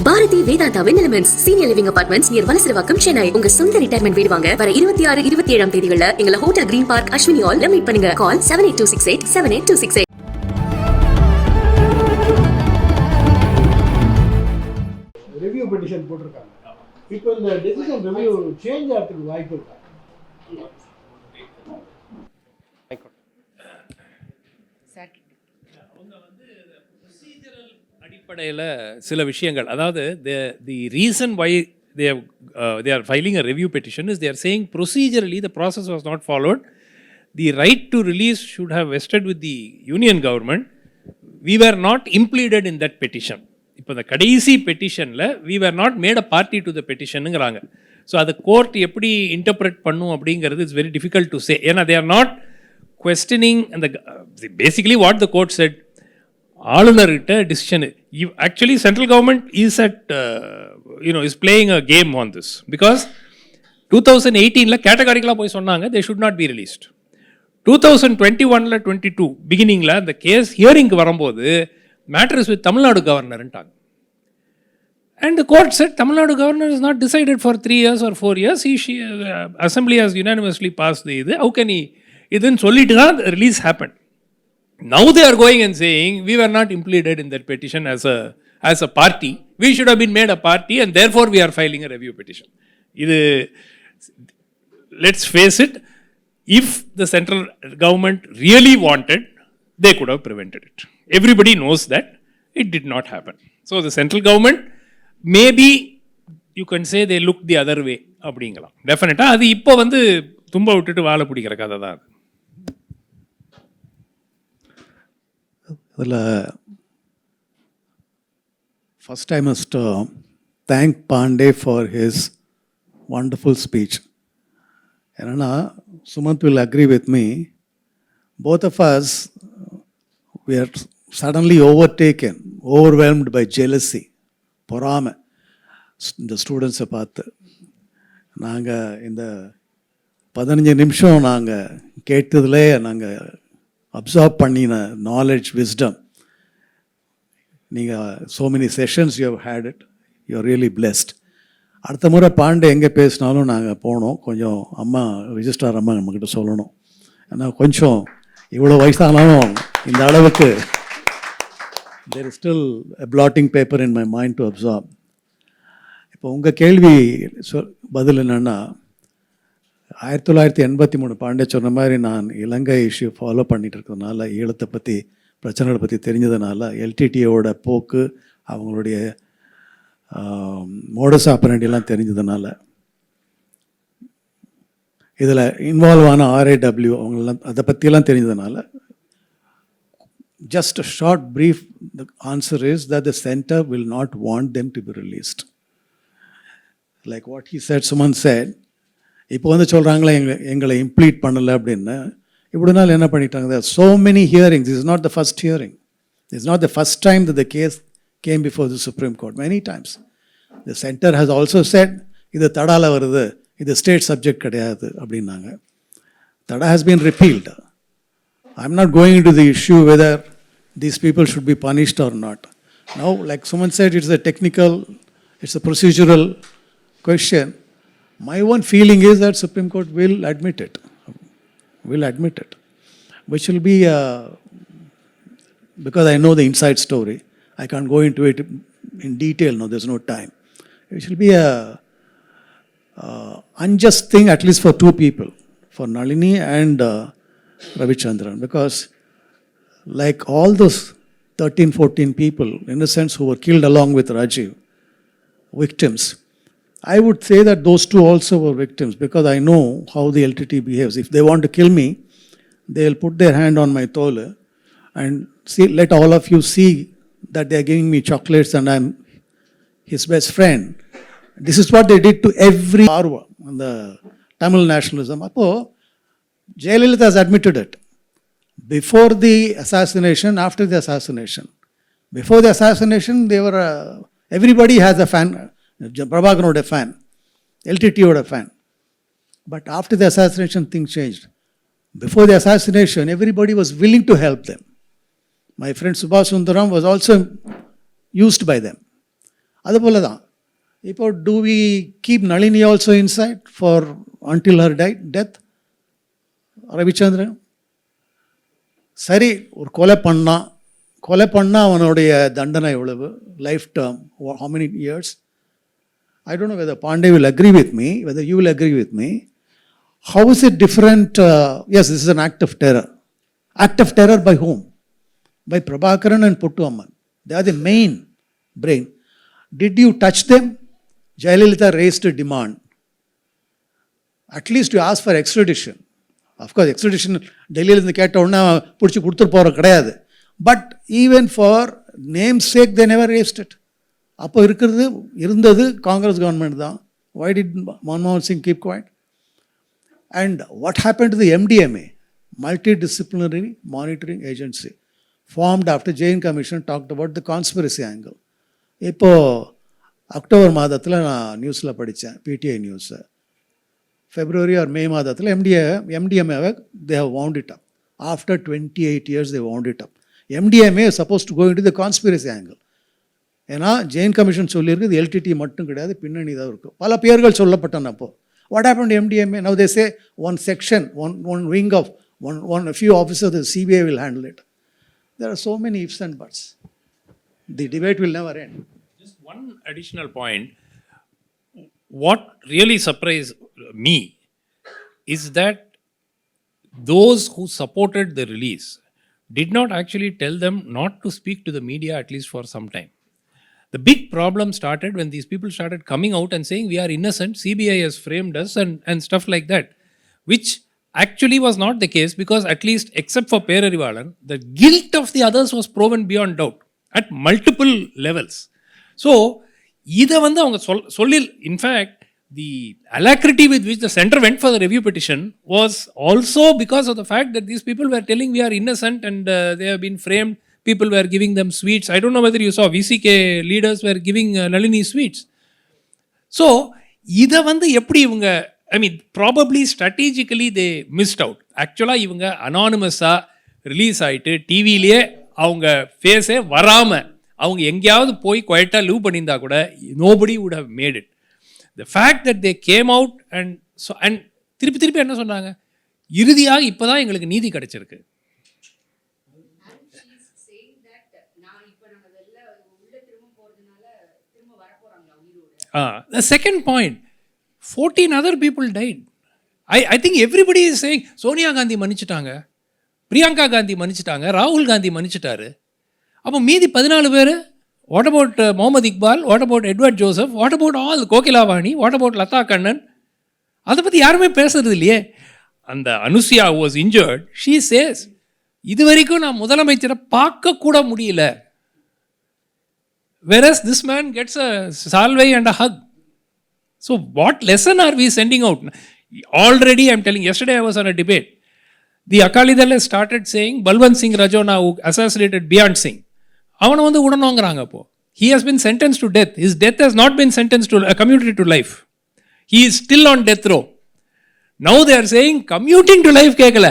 Bharathi Vedanta elements senior living apartments near Valasaravakkam Chennai. உங்க சொந்த retirement வீடு வாங்க வர 26, 27 தேதிகள்ல எங்களை ஹோட்டல் கிரீன் பார்க் அஸ்வினி ஹால்ல மீட் பண்ணுங்க. கால் 7826878268. ரிவ்யூ பெட்டிஷன் போட்டிருக்காங்க. இப்போ இந்த டெசிஷன் ரிவ்யூ சேஞ்ச் ஆகிறதுக்கு வாய்ப்பு இருக்கா? அடிப்படையில் சில விஷயங்கள், அதாவது the reason why they are filing a review petition is they are saying procedurally the process was not followed. The right to release should have vested with the union government. We were not implemented in that petition. இப்போ இந்த கடைசி பெட்டிஷனில் we were not made a party to the petitionங்கிறாங்க. So அது court எப்படி interpret பண்ணும் அப்படிங்கிறது it's very difficult to say. ஏன்னா they are not questioning அந்த basically what the court said, ஆளுநர்கிட்ட decision. Actually central government is at is playing a game on this because 2018 கேட்டகாரிக்கலாக போய் சொன்னாங்க they should not be released. 2021 22 பிகினிங்கில் அந்த case ஹியரிங்க்கு வரும்போது மேட்டர்ஸ் வித் தமிழ்நாடு கவர்னர்ன்ட்டாங்க. And the court said Tamil Nadu governor is not decided for 3 years or 4 years. Assembly has unanimously pass இது how can இதுன்னு சொல்லிட்டு தான் release happen. Now they are going and saying we were not implicated in that petition as a party. We should have been made a party and therefore we are filing a review petition. Let's face it, if the central government really wanted, they could have prevented it. Everybody knows that it did not happen. So the central government, maybe you can say they looked the other way அப்படிங்கலாம். டெஃபினட்டாக அது இப்போ தும்ப விட்டுட்டு வாழை பிடிக்கிற கதை தான் அது. அதில் first I must thank Pandey for his wonderful speech. ஏன்னா Sumanth will agree with me, both of us we are suddenly overwhelmed by jealousy, பொறாமை இந்த ஸ்டூடெண்ட்ஸை பார்த்து. நாங்கள் இந்த 15 நிமிஷம் நாங்கள் கேட்டதில் நாங்கள் அப்சார்ப் பண்ணின நாலேஜ், விஸ்டம். நீங்கள் so many sessions you have had it, you are really blessed. அடுத்த முறை பாண்டே எங்கே பேசினாலும் நாங்கள் போனோம், கொஞ்சம் அம்மா ரிஜிஸ்ட்ரார் அம்மா நம்மக்கிட்ட சொல்லணும். ஏன்னா கொஞ்சம் இவ்வளோ வயசானாலும் இந்த அளவுக்கு there is still a blotting paper in my mind to absorb. இப்போ உங்கள் கேள்வி பதில் என்னென்னா, 1983 பாண்டே சொன்ன மாதிரி நான் இலங்கை இஷ்யூ ஃபாலோ பண்ணிட்டு இருக்கிறதுனால, ஈழத்தை பற்றி பிரச்சனைகளை பற்றி தெரிஞ்சதுனால, எல்டிடியோட போக்கு, அவங்களுடைய மோடஸ் ஆப்பரண்டிலாம் தெரிஞ்சதுனால, இதில் இன்வால்வ் ஆன RAW அவங்களெல்லாம் அதை பற்றியெல்லாம் தெரிஞ்சதுனால, just a short brief, the answer is that the center will not want them to be released. Like what he said, Suman said, இப்போ சொல்கிறாங்களே எங்களை இம்ப்ளீட் பண்ணலை அப்படின்னு. இப்படி நாள் என்ன பண்ணிட்டாங்க, there are so many hearings. This is not the first hearing. This is not the first time that the case came before the Supreme Court. Many times. The center has also said, இது தடால வருது, இது state subject கிடையாது அப்படின்னாங்க. தடா has been repealed. I'm not going into the issue whether these people should be punished or not. Now, like someone said, it's a technical, it's a procedural question. My one feeling is that Supreme Court will admit it, which will be, because I know the inside story, I can't go into it in detail now, there's no time. It will be a unjust thing, at least for two people, for Nalini and Ravichandran, because like all those 13-14 people, in a sense, who were killed along with Rajiv, victims, I would say that those two also were victims, because I know how the LTT behaves. If they want to kill me, they'll put their hand on my tole and see, let all of you see that they are giving me chocolates and I'm his best friend. This is what they did to every Arva on the Tamil nationalism. Appo Jayalalitha has admitted it. Before the assassination, after the assassination. Before the assassination, they were everybody has a fan. Bhagwan was a fan. LTT was a fan. But after the assassination, things changed. Before the assassination, everybody was willing to help them. My friend Subhash Sundaram was also used by them. அதுபோல தான் இப்போ do we keep Nalini also inside for until her death? Ravichandran சரி, ஒரு கொலை பண்ணால் அவனுடைய தண்டனை எவ்வளவு? Life term, how many years? I don't know whether Pandey will agree with me, whether you will agree with me. How is it different? Yes, this is an act of terror. Act of terror by whom? By Prabhakaran and Puttu Amman. They are the main brain. Did you touch them? Jayalalitha raised a demand. At least you ask for extradition. Of course, extradition, டெல்லியில் இருந்து கேட்ட உடனே பிடிச்சி கொடுத்துட்டு போகிற கிடையாது. But even for names sake they never raised it. அப்போ இருந்தது காங்கிரஸ் கவர்மெண்ட் தான். Why did Manmohan Singh keep quiet? And what happened to the MDMA, Multidisciplinary Monitoring Agency, formed after Jain Commission talked about the conspiracy angle. இப்போது October மாதத்தில் நான் நியூஸில் படித்தேன், PTI நியூஸை. February or May மாதத்தில் MDMA they have wound it up. After 28 years they wound it up. MDMA is supposed to go into the conspiracy angle. ஏன்னா Jain commission சொல்லியிருக்கு இது எல்டிடி மட்டும் கிடையாது, பின்னணி தான் இருக்கும். பல பேர்கள் சொல்லப்பட்டன. அப்போ what happen to MDMA? Now they say one section, one wing of a few officers of the CBI will handle it. There are so many ifs and buts. The debate will never end. Just one additional point. What really surprised me is that those who supported the release did not actually tell them not to speak to the media, at least for some time. The big problem started when these people started coming out and saying we are innocent, CBI has framed us and stuff like that, which actually was not the case, because at least except for Perarivalan, the guilt of the others was proven beyond doubt at multiple levels. So இதை வந்து அவங்க சொல்லி, in fact the alacrity with which the center went for the review petition was also because of the fact that these people were telling we are innocent and they have been framed. People were giving them sweets. I don't know whether you saw VCK leaders were giving Nalini sweets. So இதை வந்து எப்படி இவங்க, I mean probably strategically they missed out. ஆக்சுவலாக இவங்க அனானிமஸாக release ஆகிட்டு டிவிலேயே அவங்க ஃபேஸே வராமல் அவங்க எங்கேயாவது போய் குவைட்டாக லீவ் பண்ணியிருந்தா கூட nobody would have made it. The fact that they came out and திருப்பி என்ன சொன்னாங்க, இறுதியாக இப்போ தான் எங்களுக்கு நீதி கிடைச்சிருக்கு. The second point, 14 other people died. I think everybody is saying Sonia Gandhi மன்னிச்சிட்டாங்க, Priyanka Gandhi மன்னிச்சிட்டாங்க, ராகுல் காந்தி மன்னிச்சிட்டாரு. அப்போ மீதி 14 பேர், what about Mohammad Iqbal, what about Edward Joseph, what about all Kokilavani, what about Lata Kannan? அதை பற்றி யாருமே பேசுறது இல்லையே. அந்த Anusiya was injured, she says இது வரைக்கும் நான் முதலமைச்சரை பார்க்க கூட முடியல. Whereas this man gets a salve and a hug. So what lesson are we sending out? Already I'm telling, yesterday I was on a debate. The Akalidal has started saying Balwant Singh Rajona who assassinated Beyond Singh, அவனை வந்து உடனோங்கிறாங்க. அப்போ he has been sentenced to death. His death has not been sentenced to commuted to life. He is still on death row. Now they are saying commuting to life கேட்கல,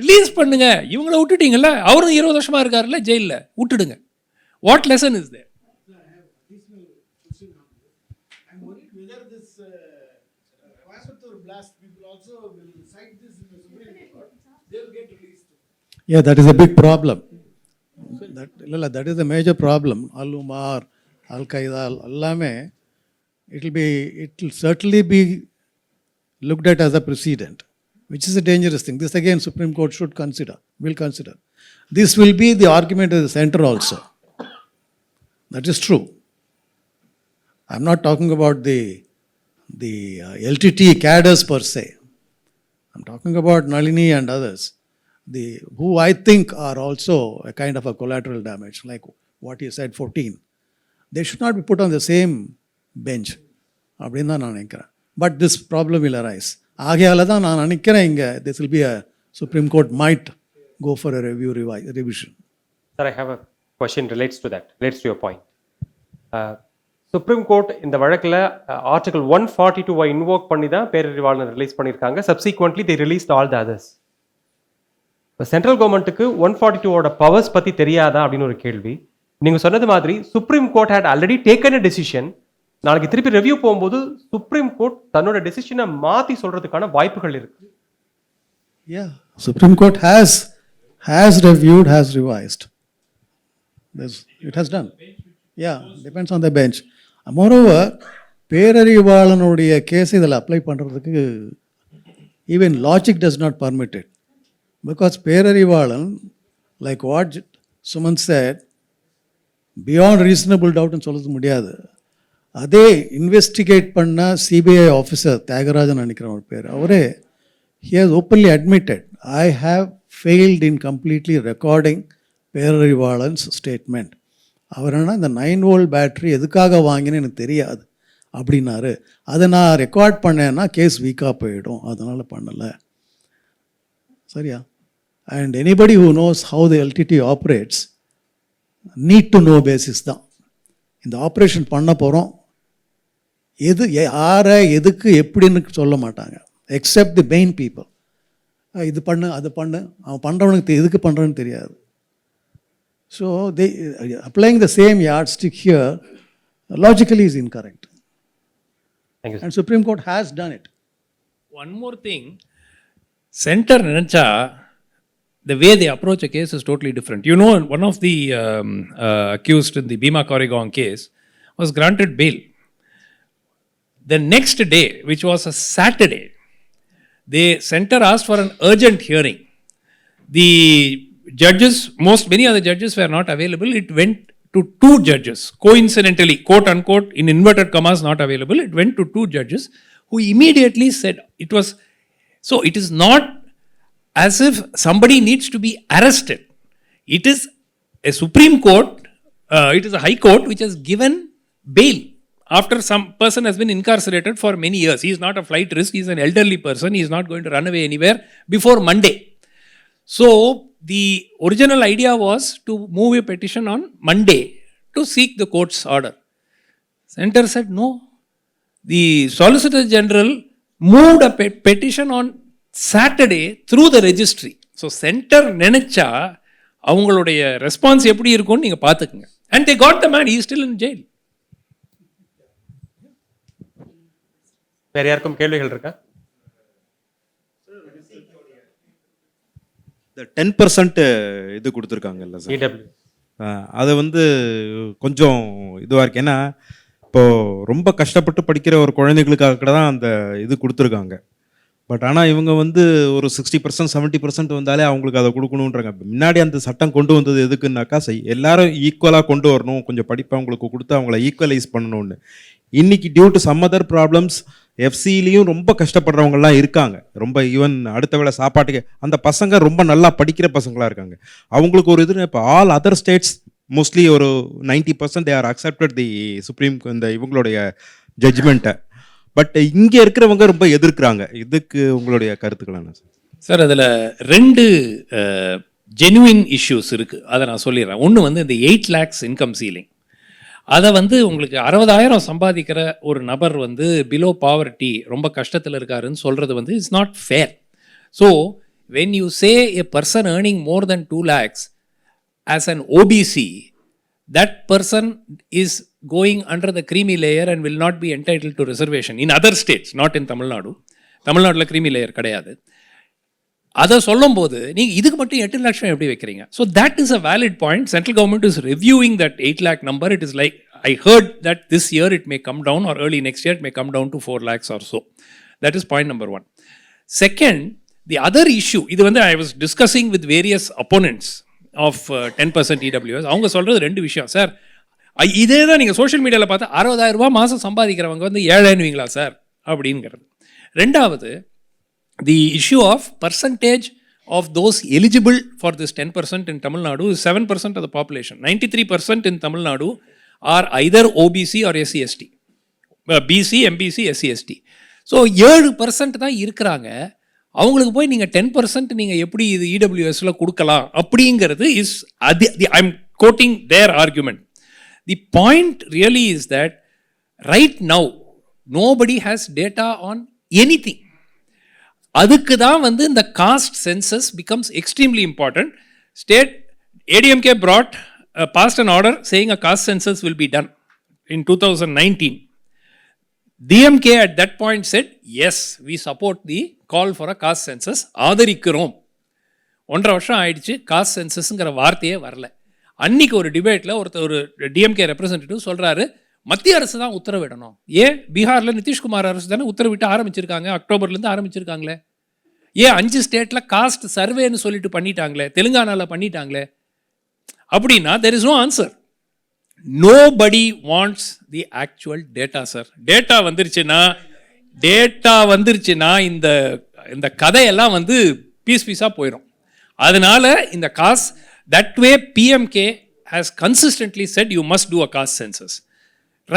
release பண்ணுங்க, இவங்கள விட்டுட்டீங்கல்ல, அவரும் 20 வருஷமா இருக்காருல்ல ஜெயிலில், விட்டுடுங்க. What lesson is there? I'm worried whether this Coimbatore blast people also will cite this in the Supreme Court. They will get released. Yeah, that is a big problem. That is a major problem. Al-Umar, Al-Qaeda, எல்லாமே it will certainly be looked at as a precedent, which is a dangerous thing. This again Supreme Court will consider. This will be the argument of the center also. That is true. I'm not talking about the LTT cadres per se. I'm talking about Nalini and others, who I think are also a kind of a collateral damage, like what you said, 14. They should not be put on the same bench. அப்படின்னு தான் நான் நினைக்கிறேன். But this problem will arise. ஆகையால தான் நான் நினைக்கிறேன் இங்கே this will be a Supreme Court might go for a revision. Sir, I have a question relates to your point. Supreme Court இந்த வழக்கில் Article 142 இன்வோக் பண்ணி தான் பேரறிவாளனை ரிலீஸ் பண்ணியிருக்காங்க. Subsequently they released all the others. இப்போ central கவர்மெண்ட்டுக்கு 142 powers பற்றி தெரியாதா அப்படின்னு ஒரு கேள்வி. நீங்க சொன்னது மாதிரி supreme court had already taken a decision. நாளைக்கு திருப்பி ரிவ்யூ போகும்போது சுப்ரீம் கோர்ட் தன்னோட டெசிஷனை மாத்தி சொல்றதுக்கான வாய்ப்புகள் இருக்கு. Yeah, Supreme Court has reviewed, has revised. It has done. Yeah, depends on the bench. Moreover, பேரறிவாளனுடைய கேஸ் இதில் அப்ளை பண்ணுறதுக்கு even logic does not permit it. Because Perarivalan, like what Suman said, beyond reasonable doubt ன்னு சொல்ல முடியாது. அதே investigate பண்ண CBI officer Thiagarajan நினைக்கிற ஒரு பேர், அவரே he has openly admitted, I have failed in completely recording Perarivalan's statement. அவர் என்ன, இந்த 9 volt பேட்ரி எதுக்காக வாங்கினேன்னு எனக்கு தெரியாது அப்படின்னாரு. அதை நான் ரெக்கார்ட் பண்ணேன்னா கேஸ் வீக்காக போயிடும், அதனால் பண்ணலை. சரியா? And anybody who knows how the LTD operates need to know basis தான். இந்த ஆப்ரேஷன் பண்ண போகிறோம், எது யாரை எதுக்கு எப்படின்னு சொல்ல மாட்டாங்க, எக்ஸப்ட் தி மெயின் பீப்புள். இது பண்ணு அது பண்ணு, அவன் பண்ணுறவனுக்கு எதுக்கு பண்ணுறன்னு தெரியாது. So they applying the same yardstick here logically is incorrect. Thank you, sir. And Supreme Court has done it. One more thing, center நினைச்சா the way they approach a case is totally different. You know, one of the accused in the Bhima Koregaon case was granted bail. The next day, which was a Saturday, the center asked for an urgent hearing. The judges, many of the judges were not available. It went to 2 judges, coincidentally, quote unquote, in inverted commas, not available. It went to 2 judges who immediately said it was, so it is not as if somebody needs to be arrested. It is a Supreme Court, it is a High Court which has given bail after some person has been incarcerated for many years. He is not a flight risk, he is an elderly person, he is not going to run away anywhere before Monday. So the original idea was to move a petition on Monday to seek the court's order. Center said no. The Solicitor General moved a petition on Saturday through the registry. So center நினைச்சா அவங்களுடைய response எப்படி இருக்கும்னு நீங்க பார்த்துக்குங்க. And they got the man, he is still in jail. வேற யாருக்கும் கேள்விகள் இருக்கா? இந்த 10% இது கொடுத்துருக்காங்கல்ல சார், EW. அதை வந்து கொஞ்சம் இதுவாக இருக்கு. ஏன்னா இப்போது ரொம்ப கஷ்டப்பட்டு படிக்கிற ஒரு குழந்தைகளுக்காக கூட தான் அந்த இது கொடுத்துருக்காங்க. பட் ஆனால் இவங்க வந்து ஒரு 60% 70% வந்தாலே அவங்களுக்கு அதை கொடுக்கணுன்றாங்க. முன்னாடி அந்த சட்டம் கொண்டு வந்தது எதுக்குன்னாக்கா, எல்லாரும் ஈக்குவலாக கொண்டு வரணும், கொஞ்சம் படிப்பை அவங்களுக்கு கொடுத்து அவங்கள ஈக்குவலைஸ் பண்ணணும்னு. இன்னைக்கு due to some other problems எஃப்சிலையும் ரொம்ப கஷ்டப்படுறவங்கலாம் இருக்காங்க. ரொம்ப ஈவன் அடுத்த வேளை சாப்பாட்டுக்கு அந்த பசங்க ரொம்ப நல்லா படிக்கிற பசங்களாக இருக்காங்க. அவங்களுக்கு ஒரு இது, இப்போ ஆல் அதர் ஸ்டேட்ஸ் மோஸ்ட்லி ஒரு 90% they are accepted the supreme இந்த இவங்களுடைய ஜட்ஜ்மெண்ட்டை. பட் இங்கே இருக்கிறவங்க ரொம்ப எதிர்க்கிறாங்க. இதுக்கு உங்களுடைய கருத்துக்கள் என்ன சார்? சார், அதில் 2 ஜெனுவின் இஷ்யூஸ் இருக்குது, அதை நான் சொல்லிடுறேன். ஒன்று வந்து இந்த 8 lakhs இன்கம் சீலிங். அதை வந்து உங்களுக்கு 60,000 சம்பாதிக்கிற ஒரு நபர் வந்து பிலோ பாவர்ட்டி ரொம்ப கஷ்டத்தில் இருக்காருன்னு சொல்கிறது வந்து it's not fair. So when you say a person earning more then 2 lakhs as an OBC, that person is going under the creamy layer and will not be entitled to reservation in other states, not in Tamil Nadu. தமிழ்நாட்டில் creamy layer கிடையாது. அதை சொல்லும்போது நீங்கள் இதுக்கு மட்டும் 8 லட்சம் எப்படி வைக்கிறீங்க? So that is a valid point. Central government is reviewing that 8 lakh number. It is like, I heard that this year it may come down, or early next year it may come down to 4 lakhs or so. That is point number 1. Second, the other issue, இது வந்து I was discussing with various opponents of 10% EWS. அவங்க சொல்கிறது 2 விஷயம். Sir, இதே தான் நீங்கள் social மீடியாவில் பார்த்தா 60,000 ரூபா மாதம் சம்பாதிக்கிறவங்க வந்து ஏழைன்னுவீங்களா சார் அப்படிங்கிறது. ரெண்டாவது, the issue of percentage of those eligible for this 10% in Tamil Nadu is 7% of the population. 93% in Tamil Nadu are either OBC or SC/ST, BC, MBC, SC/ST. So 7% தான் இருக்கிறாங்க. அவங்களுக்கு போய் நீங்கள் 10% நீங்கள் எப்படி இது இடபிள்யூஎஸ்ல கொடுக்கலாம் அப்படிங்கிறது is I am quoting their argument. The point really is that right now nobody has data on anything. அதுக்கு தான் வந்து இந்த caste census becomes extremely important. State ADMK brought passed an order saying a caste census will be done in 2019. DMK at that point said, yes, we support the call for a caste census. ஆதரிக்கிறோம். 1.5 வருஷம் ஆயிடுச்சு, cost சென்சஸ்ங்கிற வார்த்தையே வரல. அன்னைக்கு ஒரு டிபேட்டில் ஒரு DMK representative சொல்கிறாரு, மத்திய அரசு தான் உத்தரவிடணும். ஏன் பீகாரில் நிதிஷ்குமார் அரசு தானே உத்தரவிட்டு ஆரம்பிச்சிருக்காங்க, அக்டோபர்லேருந்து ஆரம்பிச்சிருக்காங்களே. ஏன் 5 ஸ்டேட்டில் காஸ்ட் சர்வேன்னு சொல்லிட்டு பண்ணிட்டாங்களே, தெலுங்கானாவில் பண்ணிட்டாங்களே. அப்படின்னா there is no answer. Nobody wants the actual data, sir. Data வந்துருச்சுன்னா இந்த கதையெல்லாம் வந்து பீஸாக போயிடும். அதனால இந்த caste that way PMK has consistently said you must do a caste census.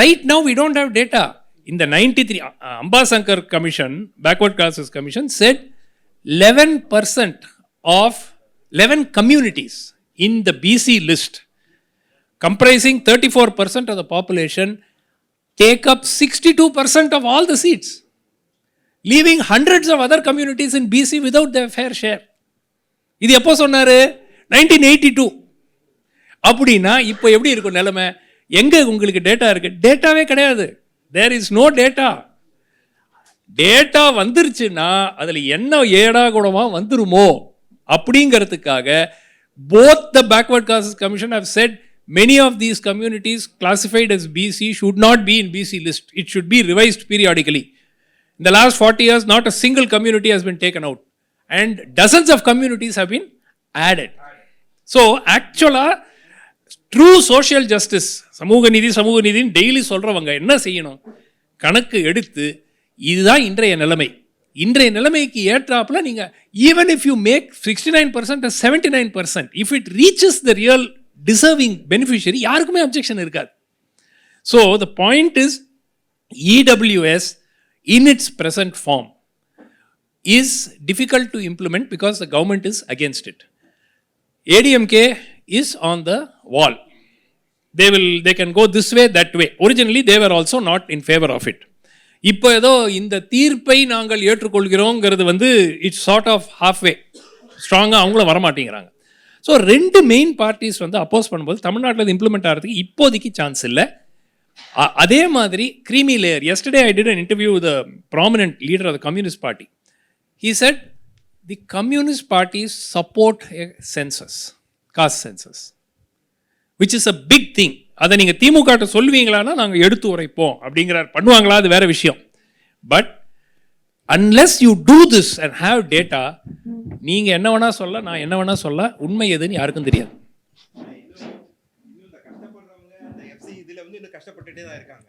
Right now we don't have data. In the 93 Ambasankar Commission, Backward Classes Commission said 11% of 11 communities in the BC list comprising 34% of the population take up 62% of all the seats, leaving hundreds of other communities in BC without their fair share. இது எப்போ சொன்னாரு? 1982. அப்படின்னா இப்போ எப்படி இருக்கும் நிலைமை? எங்கே உங்களுக்கு டேட்டா இருக்குது? டேட்டாவே கிடையாது. There is no data. Data வந்துருச்சுன்னா அதில் என்ன ஏடா கூடமாக வந்துருமோ அப்படிங்கிறதுக்காக both the Backward Classes Commission have said many of these communities classified as BC should not be in BC list. It should be revised periodically. In the last 40 years, not a single community has been taken out. And dozens of communities have been added. So, actually, true social justice, சமூக நீதின்னு daily சொல்கிறவங்க என்ன செய்யணும்? கணக்கு எடுத்து இதுதான் இன்றைய நிலைமைக்கு ஏற்றாப்புல நீங்கள் even if you make 69% or 79%, if it reaches the real deserving beneficiary, யாருக்குமே objection இருக்காது. So, the point is, EWS in its present form is difficult to implement because the government is against it. ADMK is on the wall. They can go this way, that way. Originally, they were also not in favor of it. இப்போ ஏதோ இந்த தீர்ப்பை நாங்கள் ஏற்றுக்கொள்கிறோங்கிறது வந்து it's sort of halfway, ஸ்ட்ராங்காக அவங்களும் வரமாட்டேங்கிறாங்க. So 2 main parties வந்து அப்போஸ் பண்ணும்போது தமிழ்நாட்டில் இது இம்ப்ளிமெண்ட் ஆகிறதுக்கு இப்போதைக்கு சான்ஸ் இல்லை. அதே மாதிரி creamy layer. yesterday I did an interview with a prominent leader of the Communist Party. He said the Communist parties support a census, caste census, which is a big thing. அதை நீங்கள் திமுக சொல்லுவீங்களான்னா நாங்கள் எடுத்து உரைப்போம் அப்படிங்கிறார். பண்ணுவாங்களா அது வேற விஷயம். But unless you do this and have data, நீங்கள் என்ன வேணா சொல்ல, நான் என்ன வேணா சொல்ல, உண்மை எதுன்னு யாருக்கும் தெரியாது. கஷ்டப்படுறவங்க அந்த எஃப்சி இதில் வந்து இன்னும் கஷ்டப்பட்டுட்டே தான் இருக்காங்க.